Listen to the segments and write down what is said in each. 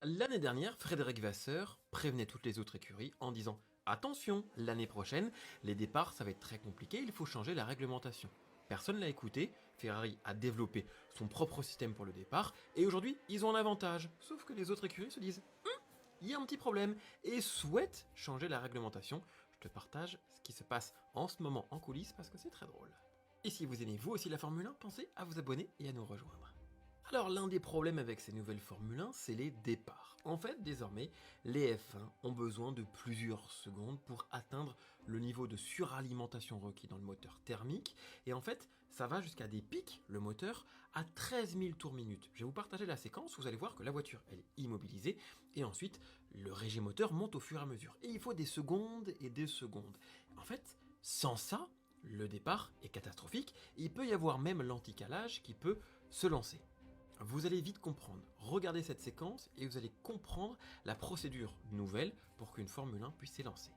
L'année dernière, Frédéric Vasseur prévenait toutes les autres écuries en disant attention, l'année prochaine, les départs ça va être très compliqué, il faut changer la réglementation. Personne l'a écouté, Ferrari a développé son propre système pour le départ, et aujourd'hui ils ont un avantage. Sauf que les autres écuries se disent il y a un petit problème, et souhaitent changer la réglementation. Je te partage ce qui se passe en ce moment en coulisses parce que c'est très drôle. Et si vous aimez vous aussi la Formule 1, pensez à vous abonner et à nous rejoindre. Alors l'un des problèmes avec ces nouvelles Formule 1, c'est les départs. En fait, désormais, les F1 ont besoin de plusieurs secondes pour atteindre le niveau de suralimentation requis dans le moteur thermique, et en fait, ça va jusqu'à des pics, le moteur, à 13 000 tours minute. Je vais vous partager la séquence, vous allez voir que la voiture, elle est immobilisée, et ensuite, le régime moteur monte au fur et à mesure. Et il faut des secondes et des secondes. En fait, sans ça, le départ est catastrophique, et il peut y avoir même l'anticalage qui peut se lancer. Vous allez vite comprendre. Regardez cette séquence et vous allez comprendre la procédure nouvelle pour qu'une Formule 1 puisse s'élancer.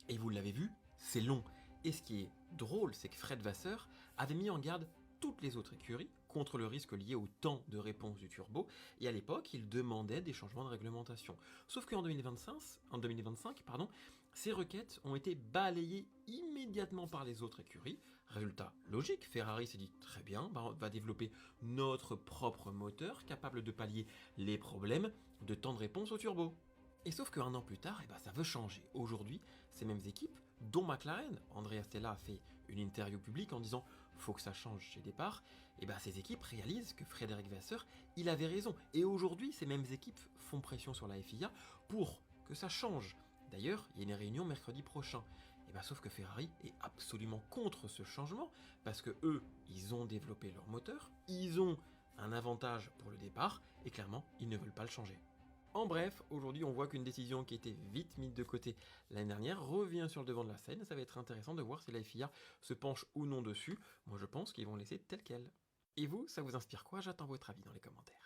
Et vous l'avez vu, c'est long. Et ce qui est drôle, c'est que Fred Vasseur avait mis en garde toutes les autres écuries contre le risque lié au temps de réponse du turbo, et à l'époque, il demandait des changements de réglementation. Sauf qu'en 2025, ces requêtes ont été balayées immédiatement par les autres écuries. Résultat logique, Ferrari s'est dit très bien, on va développer notre propre moteur capable de pallier les problèmes de temps de réponse au turbo. Et sauf qu'un an plus tard, ça veut changer. Aujourd'hui, ces mêmes équipes, dont McLaren, Andrea Stella a fait une interview publique en disant « faut que ça change chez Départ », ces équipes réalisent que Frédéric Vasseur, il avait raison. Et aujourd'hui, ces mêmes équipes font pression sur la FIA pour que ça change. D'ailleurs, il y a une réunion mercredi prochain. Sauf que Ferrari est absolument contre ce changement, parce que eux, ils ont développé leur moteur, ils ont un avantage pour le départ, et clairement, ils ne veulent pas le changer. En bref, aujourd'hui on voit qu'une décision qui était vite mise de côté l'année dernière revient sur le devant de la scène. Ça va être intéressant de voir si la FIA se penche ou non dessus. Moi je pense qu'ils vont laisser tel quel. Et vous, ça vous inspire quoi? J'attends votre avis dans les commentaires.